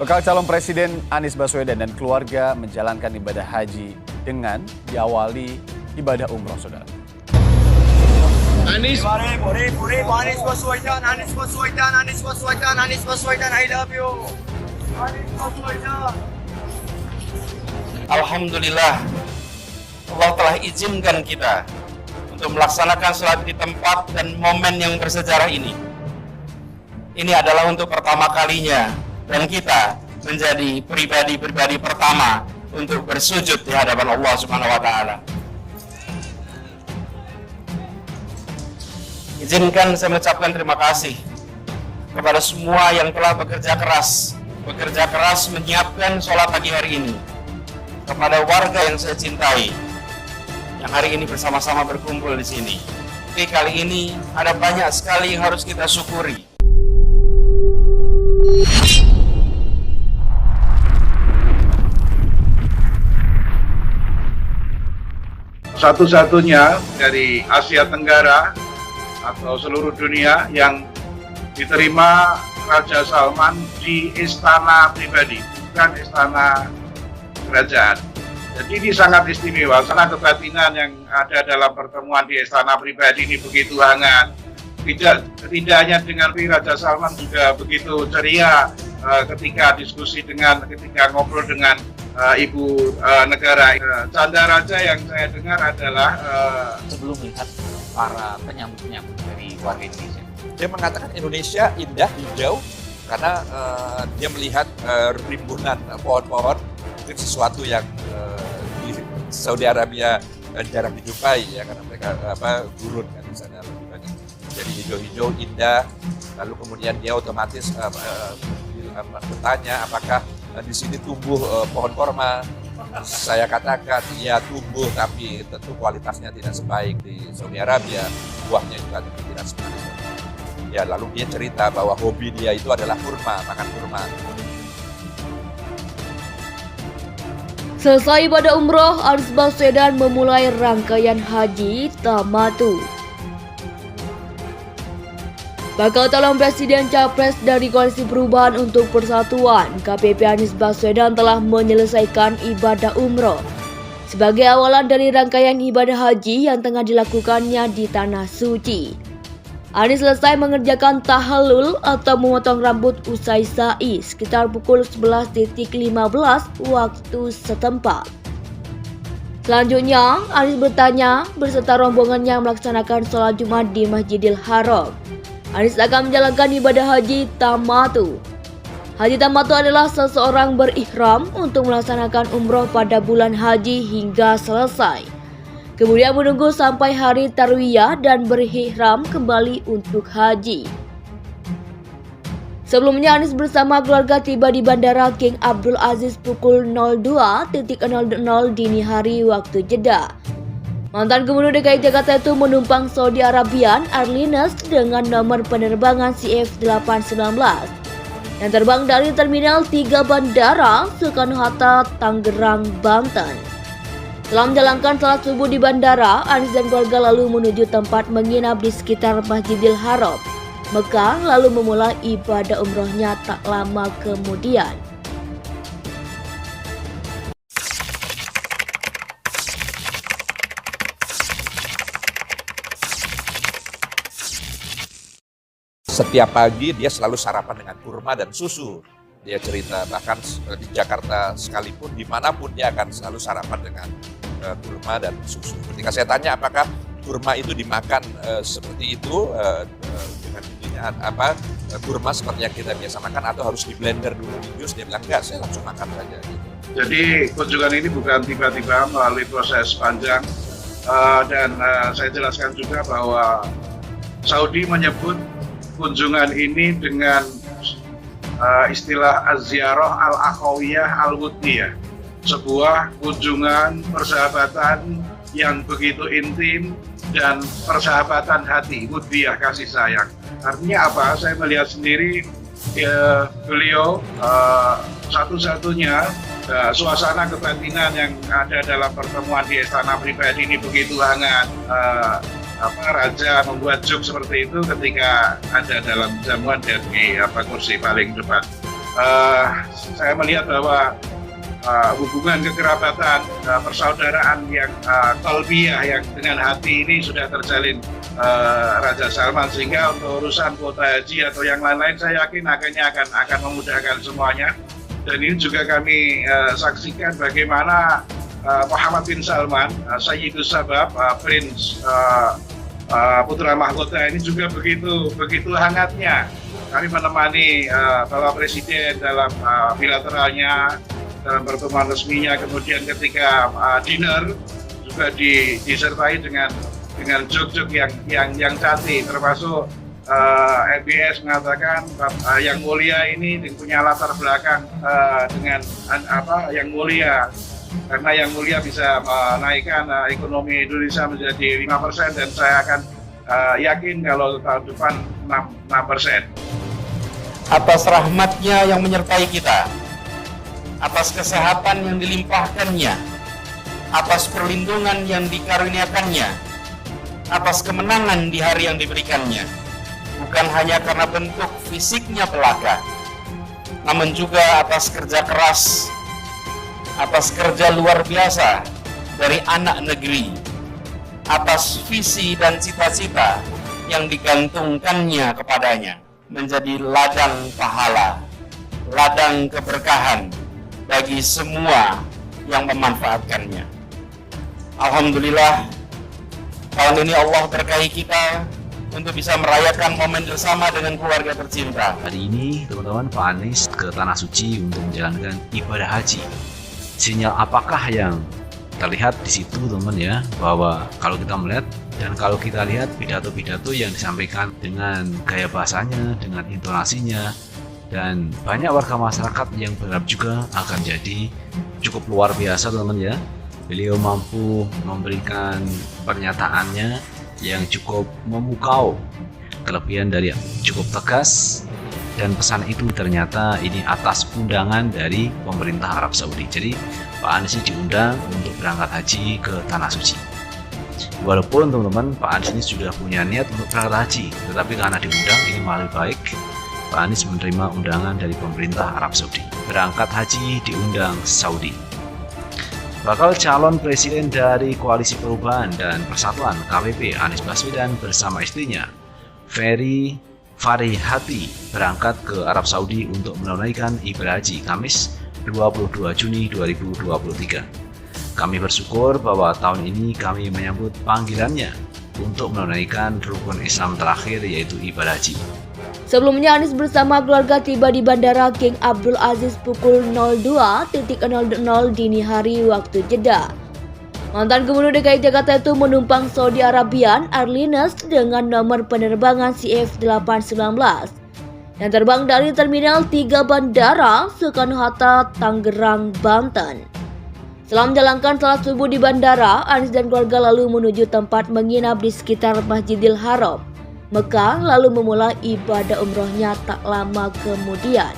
Bakal calon Presiden Anies Baswedan dan keluarga menjalankan ibadah haji dengan diawali ibadah umroh, saudara. Anies, Anies Baswedan, I love you. Anies Baswedan. Alhamdulillah, Allah telah izinkan kita untuk melaksanakan sholat di tempat dan momen yang bersejarah ini. Ini adalah untuk pertama kalinya dan kita menjadi pribadi-pribadi pertama untuk bersujud di hadapan Allah Subhanahu wa taala. Izinkan saya mengucapkan terima kasih kepada semua yang telah bekerja keras menyiapkan sholat pagi hari ini. Kepada warga yang saya cintai, yang hari ini bersama-sama berkumpul di sini. Tapi kali ini ada banyak sekali yang harus kita syukuri. Satu-satunya dari Asia Tenggara atau seluruh dunia yang diterima Raja Salman di istana pribadi, bukan istana kerajaan. Jadi ini sangat istimewa, karena kebatinan yang ada dalam pertemuan di istana pribadi ini begitu hangat. Tidak hanya dengan Raja Salman, juga begitu ceria ketika ngobrol dengan ibu negara. Canda Raja yang saya dengar adalah sebelum melihat para penyambut dari warga Indonesia, dia mengatakan Indonesia indah, hijau, karena dia melihat rimbunan pohon-pohon. Itu sesuatu yang di Saudi Arabia jarang dijumpai, ya, karena mereka gurun kan di sana lebih banyak. Jadi hijau-hijau indah. Lalu kemudian dia otomatis bertanya apakah di sini tumbuh pohon korma. Saya katakan ya tumbuh, tapi tentu kualitasnya tidak sebaik di Saudi Arabia, buahnya juga tidak semanis. Ya, lalu dia cerita bahwa hobi dia itu adalah kurma, makan kurma. Selesai ibadah umroh, Anies Baswedan memulai rangkaian haji tamatu. Bakal calon Presiden Capres dari Koalisi Perubahan untuk Persatuan, KPP Anies Baswedan telah menyelesaikan ibadah umroh sebagai awalan dari rangkaian ibadah haji yang tengah dilakukannya di Tanah Suci. Anies selesai mengerjakan tahallul atau memotong rambut usai sa'i sekitar pukul 11.15 waktu setempat. Selanjutnya, Anies bertanya berserta rombongannya melaksanakan sholat Jumat di Masjidil Haram. Anies akan menjalankan ibadah haji tamatu. Haji tamatu adalah seseorang berihram untuk melaksanakan umroh pada bulan haji hingga selesai. Kemudian menunggu sampai hari tarwiyah dan berihram kembali untuk haji. Sebelumnya Anies bersama keluarga tiba di Bandara King Abdul Aziz pukul 02.00 dini hari waktu Jeddah. Mantan Gubernur DKI Jakarta itu menumpang Saudi Arabian Airlines dengan nomor penerbangan CF819 yang terbang dari Terminal 3 Bandara Soekarno-Hatta, Tangerang, Banten. Setelah menjalankan salat subuh di bandara, Anies dan keluarga lalu menuju tempat menginap di sekitar Masjidil Haram, Mekah, lalu memulai ibadah umrohnya tak lama kemudian. Setiap pagi dia selalu sarapan dengan kurma dan susu. Dia cerita bahkan di Jakarta sekalipun, dimanapun dia akan selalu sarapan dengan kurma dan susu. Ketika saya tanya apakah kurma itu dimakan seperti itu dengan kurma seperti yang kita biasa makan atau harus di blender dulu di jus, dia bilang enggak, saya langsung makan saja. Jadi kunjungan ini bukan tiba-tiba, melalui proses panjang dan saya jelaskan juga bahwa Saudi menyebut kunjungan ini dengan istilah az-ziyarah al-akhawiyah al-wudiyah, sebuah kunjungan persahabatan yang begitu intim dan persahabatan hati, wudiyah, kasih sayang. Artinya apa? Saya melihat sendiri beliau satu-satunya suasana kebatinan yang ada dalam pertemuan di istana pribadi ini begitu hangat. Raja membuat joke seperti itu ketika ada dalam jamuan dan di kursi paling depan. saya melihat bahwa hubungan kekerabatan, persaudaraan yang qalbiyah yang dengan hati ini sudah terjalin Raja Salman, sehingga untuk urusan kuota haji atau yang lain-lain saya yakin akan memudahkan semuanya. Dan ini juga kami saksikan bagaimana Muhammad bin Salman, Sayyidus Sabab, Prince Putra Mahkota ini juga begitu hangatnya kami menemani Bapak Presiden dalam bilateralnya, dalam pertemuan resminya, kemudian ketika dinner juga disertai dengan jok-jok yang cantik, termasuk MBS mengatakan yang mulia ini punya latar belakang dengan yang mulia, karena yang mulia bisa menaikkan ekonomi Indonesia menjadi 5% dan saya akan yakin kalau tahun depan 6%. Atas rahmatnya yang menyertai kita, atas kesehatan yang dilimpahkannya, atas perlindungan yang dikaruniakannya, atas kemenangan di hari yang diberikannya, bukan hanya karena bentuk fisiknya belaka, namun juga atas kerja keras, atas kerja luar biasa dari anak negeri, atas visi dan cita-cita yang digantungkannya kepadanya, menjadi ladang pahala, ladang keberkahan bagi semua yang memanfaatkannya. Alhamdulillah, tahun ini Allah berkahi kita untuk bisa merayakan momen bersama dengan keluarga tercinta. Hari ini teman-teman, Pak Anies ke Tanah Suci untuk menjalankan ibadah haji. Sinyal apakah yang terlihat di situ teman-teman ya, bahwa kalau kita melihat dan kalau kita lihat pidato-pidato yang disampaikan dengan gaya bahasanya, dengan intonasinya, dan banyak warga masyarakat yang berharap juga akan jadi cukup luar biasa teman-teman ya. Beliau mampu memberikan pernyataannya yang cukup memukau, kelebihan dari cukup tegas, dan pesan itu ternyata ini atas undangan dari pemerintah Arab Saudi. Jadi Pak Anies diundang untuk berangkat haji ke Tanah Suci. Walaupun teman-teman Pak Anies ini sudah punya niat untuk berangkat haji, tetapi karena diundang ini malah lebih baik Pak Anies menerima undangan dari pemerintah Arab Saudi. Berangkat haji diundang Saudi. Bakal calon presiden dari Koalisi Perubahan dan Persatuan KPP Anies Baswedan bersama istrinya Ferry Farihati berangkat ke Arab Saudi untuk menunaikan ibadah haji Kamis 22 Juni 2023. Kami bersyukur bahwa tahun ini kami menyambut panggilannya untuk menunaikan rukun Islam terakhir, yaitu ibadah haji. Sebelumnya Anies bersama keluarga tiba di Bandara King Abdul Aziz pukul 02.00 dini hari waktu Jeddah. Mantan Gubernur DKI Jakarta itu menumpang Saudi Arabian Airlines dengan nomor penerbangan CF819 yang terbang dari Terminal 3 Bandara Soekarno-Hatta, Tangerang, Banten. Setelah menjalankan salat subuh di bandara, Anies dan keluarga lalu menuju tempat menginap di sekitar Masjidil Haram, Mekah, lalu memulai ibadah umrohnya tak lama kemudian.